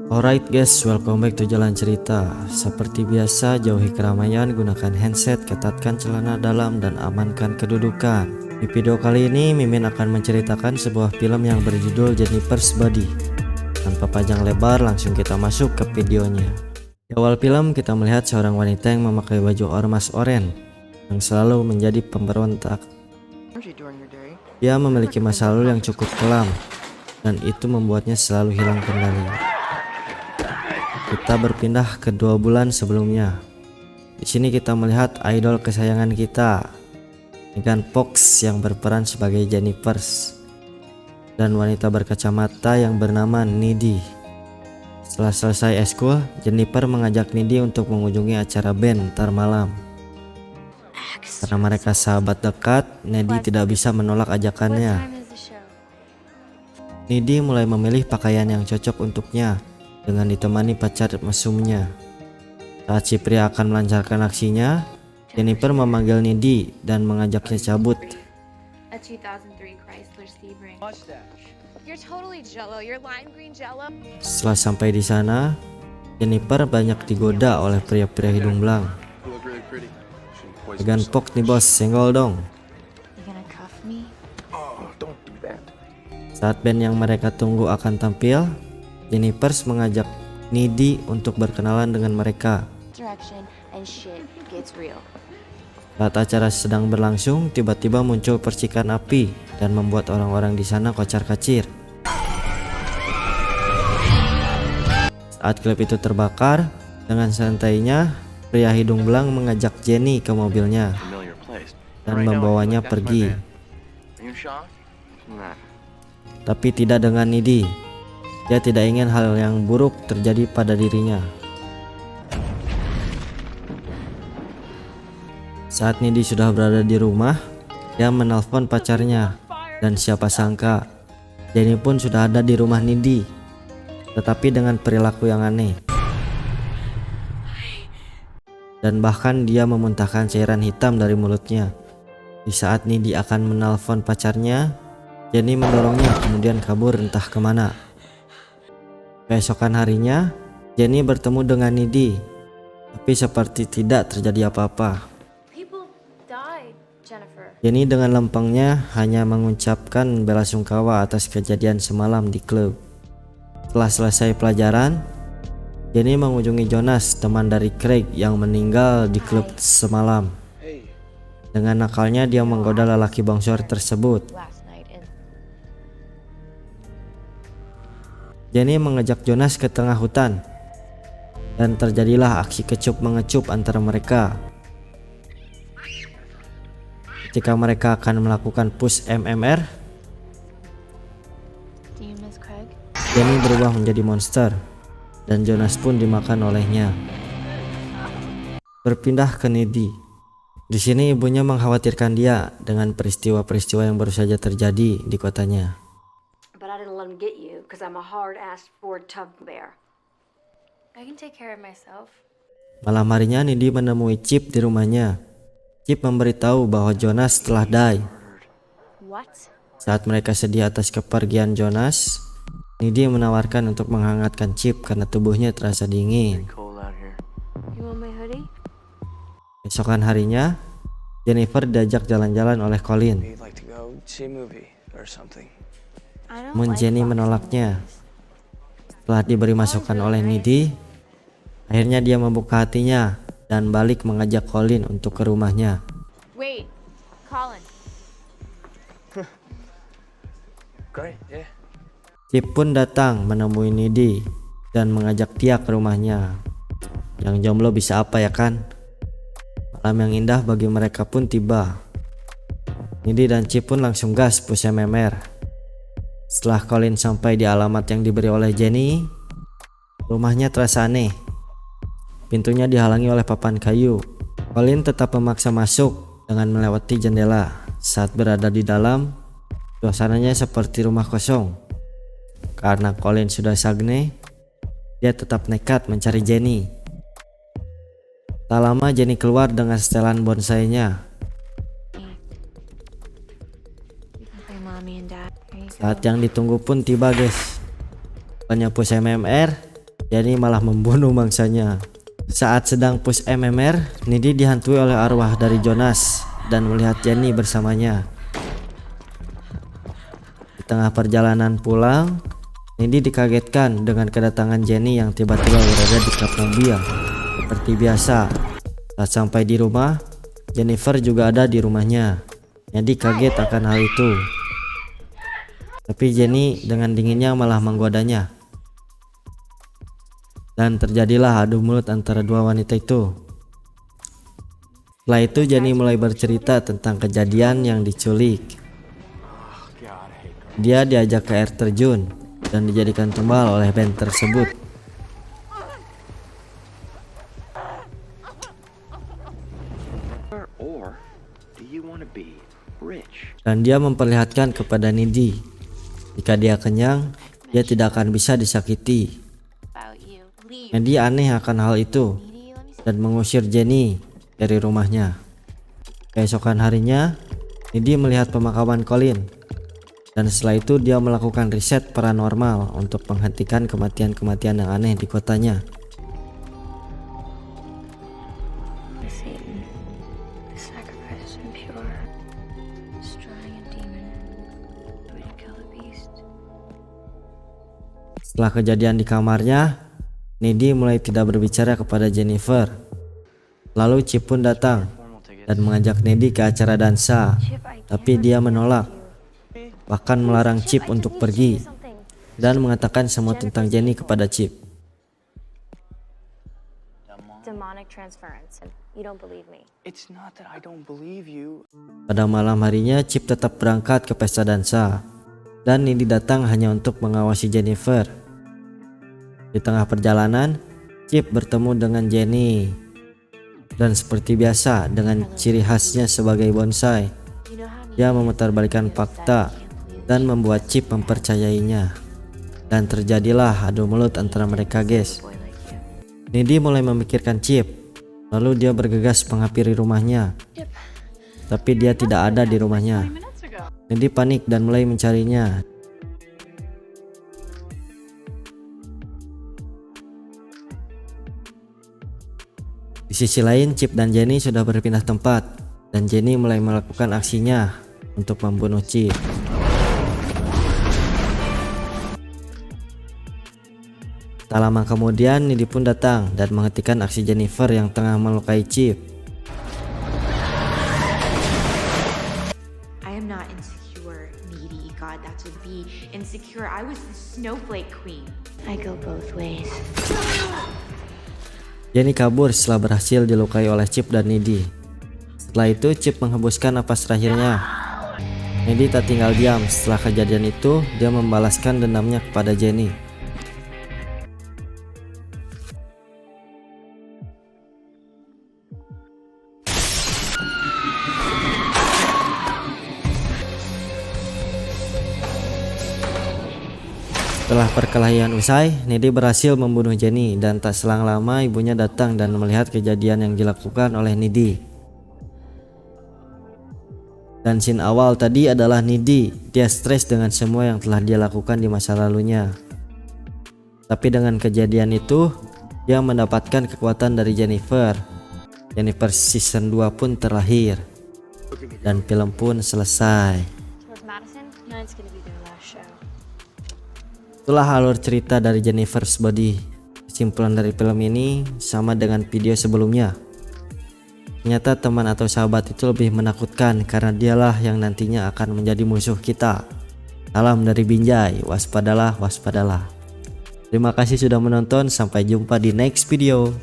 Alright guys, welcome back to Jalan Cerita. Seperti biasa, jauhi keramaian, gunakan handset, ketatkan celana dalam, dan amankan kedudukan. Di video kali ini, Mimin akan menceritakan sebuah film yang berjudul Jennifer's Body. Tanpa panjang lebar, langsung kita masuk ke videonya. Di awal film, kita melihat seorang wanita yang memakai baju ormas oranye yang selalu menjadi pemberontak. Dia memiliki masa lalu yang cukup kelam, dan itu membuatnya selalu hilang kendali. Kita berpindah ke 2 bulan sebelumnya. Di sini kita melihat idol kesayangan kita, Megan Fox, yang berperan sebagai Jennifer, dan wanita berkacamata yang bernama Needy. Setelah selesai eskul, Jennifer mengajak Needy untuk mengunjungi acara band ntar malam. Karena mereka sahabat dekat, Needy tidak bisa menolak ajakannya. Needy mulai memilih pakaian yang cocok untuknya dengan ditemani pacar mesumnya. Saat si pria akan melancarkan aksinya, Jennifer memanggil Needy dan mengajaknya cabut. Setelah sampai di sana, Jennifer banyak digoda oleh pria-pria hidung belang. Megan Fox nih bos, senggol dong. Saat band yang mereka tunggu akan tampil, Jennifer mengajak Needy untuk berkenalan dengan mereka. Saat acara sedang berlangsung, tiba-tiba muncul percikan api dan membuat orang-orang di sana kocar-kacir. Saat klip itu terbakar, dengan santainya pria hidung belang mengajak Jenny ke mobilnya dan membawanya pergi. Tapi tidak dengan Needy. Dia tidak ingin hal yang buruk terjadi pada dirinya. Saat Needy sudah berada di rumah, dia menelpon pacarnya, dan siapa sangka Jenny pun sudah ada di rumah Needy, tetapi dengan perilaku yang aneh. Dan bahkan dia memuntahkan cairan hitam dari mulutnya. Di saat Needy akan menelpon pacarnya, Jenny mendorongnya kemudian kabur entah kemana. Keesokan harinya, Jenny bertemu dengan Needy, tapi seperti tidak terjadi apa-apa. Jenny dengan lempengnya hanya mengucapkan belasungkawa atas kejadian semalam di klub. Setelah selesai pelajaran, Jenny mengunjungi Jonas, teman dari Craig yang meninggal di klub semalam. Dengan nakalnya dia menggoda lelaki bongsor tersebut. Jenny mengajak Jonas ke tengah hutan, dan terjadilah aksi kecup mengecup antara mereka. Ketika mereka akan melakukan push MMR, Jenny berubah menjadi monster, dan Jonas pun dimakan olehnya. Berpindah ke Needy. Di sini ibunya mengkhawatirkan dia dengan peristiwa-peristiwa yang baru saja terjadi di kotanya. Malam harinya Needy menemui Chip di rumahnya. Chip memberitahu bahwa Jonas telah die. Saat mereka sedih atas kepergian Jonas, Needy menawarkan untuk menghangatkan Chip karena tubuhnya terasa dingin. Esokan harinya, Jennifer diajak jalan-jalan oleh Colin. Namun Jenny menolaknya. Setelah diberi masukan oleh Needy, akhirnya dia membuka hatinya dan balik mengajak Colin untuk ke rumahnya. Chip pun datang menemui Needy dan mengajak dia ke rumahnya. Yang jomblo bisa apa ya kan? Malam yang indah bagi mereka pun tiba. Needy dan Chip pun langsung gas push MMR. Setelah Colin sampai di alamat yang diberi oleh Jenny, rumahnya terasa aneh. Pintunya dihalangi oleh papan kayu. Colin tetap memaksa masuk dengan melewati jendela. Saat berada di dalam, suasananya seperti rumah kosong. Karena Colin sudah sagne, dia tetap nekat mencari Jenny. Tak lama Jenny keluar dengan setelan bonsainya. Saat yang ditunggu pun tiba guys. Bukannya push MMR, Jenny malah membunuh mangsanya. Saat sedang push MMR, Needy dihantui oleh arwah dari Jonas dan melihat Jenny bersamanya. Di tengah perjalanan pulang, Needy dikagetkan dengan kedatangan Jenny yang tiba-tiba berada di kap mobil. Seperti biasa, saat sampai di rumah, Jennifer juga ada di rumahnya. Needy kaget akan hal itu. Tapi Jenny dengan dinginnya malah menggodanya. Dan terjadilah adu mulut antara dua wanita itu. Setelah itu Jenny mulai bercerita tentang kejadian yang diculik. Dia diajak ke air terjun dan dijadikan tumbal oleh band tersebut. Dan dia memperlihatkan kepada Needy, jika dia kenyang, dia tidak akan bisa disakiti. Needy aneh akan hal itu dan mengusir Jenny dari rumahnya. Keesokan harinya, Needy melihat pemakaman Colin. Dan setelah itu dia melakukan riset paranormal untuk menghentikan kematian-kematian yang aneh di kotanya. Setelah kejadian di kamarnya, Needy mulai tidak berbicara kepada Jennifer. Lalu Chip pun datang dan mengajak Needy ke acara dansa, tapi dia menolak, bahkan melarang Chip untuk pergi dan mengatakan semua tentang Jenny kepada Chip. Pada malam harinya, Chip tetap berangkat ke pesta dansa dan Needy datang hanya untuk mengawasi Jennifer. Di tengah perjalanan, Chip bertemu dengan Jenny. Dan seperti biasa dengan ciri khasnya sebagai bonsai, dia memutarbalikkan fakta dan membuat Chip mempercayainya. Dan terjadilah adu mulut antara mereka, guys. Needy mulai memikirkan Chip, lalu dia bergegas menghampiri rumahnya. Tapi dia tidak ada di rumahnya. Needy panik dan mulai mencarinya. Di sisi lain, Chip dan Jenny sudah berpindah tempat dan Jenny mulai melakukan aksinya untuk membunuh Chip. Tak lama kemudian, Needy pun datang dan menghentikan aksi Jennifer yang tengah melukai Chip. I am not insecure, needy. God, that would be insecure. I was the snowflake queen. I go both ways. Jenny kabur setelah berhasil dilukai oleh Chip dan Needy. Setelah itu Chip menghembuskan napas terakhirnya. Needy tak tinggal diam. Setelah kejadian itu, dia membalaskan dendamnya kepada Jenny. Setelah perkelahian usai, Needy berhasil membunuh Jenny dan tak selang lama ibunya datang dan melihat kejadian yang dilakukan oleh Needy. Dan scene awal tadi adalah Needy. Dia stres dengan semua yang telah dia lakukan di masa lalunya. Tapi dengan kejadian itu, dia mendapatkan kekuatan dari Jennifer. Jennifer season 2 pun terlahir. Dan film pun selesai. Itulah alur cerita dari Jennifer's Body. Kesimpulan dari film ini sama dengan video sebelumnya. Ternyata teman atau sahabat itu lebih menakutkan karena dialah yang nantinya akan menjadi musuh kita. Salam dari Binjai, waspadalah, waspadalah. Terima kasih sudah menonton, sampai jumpa di next video.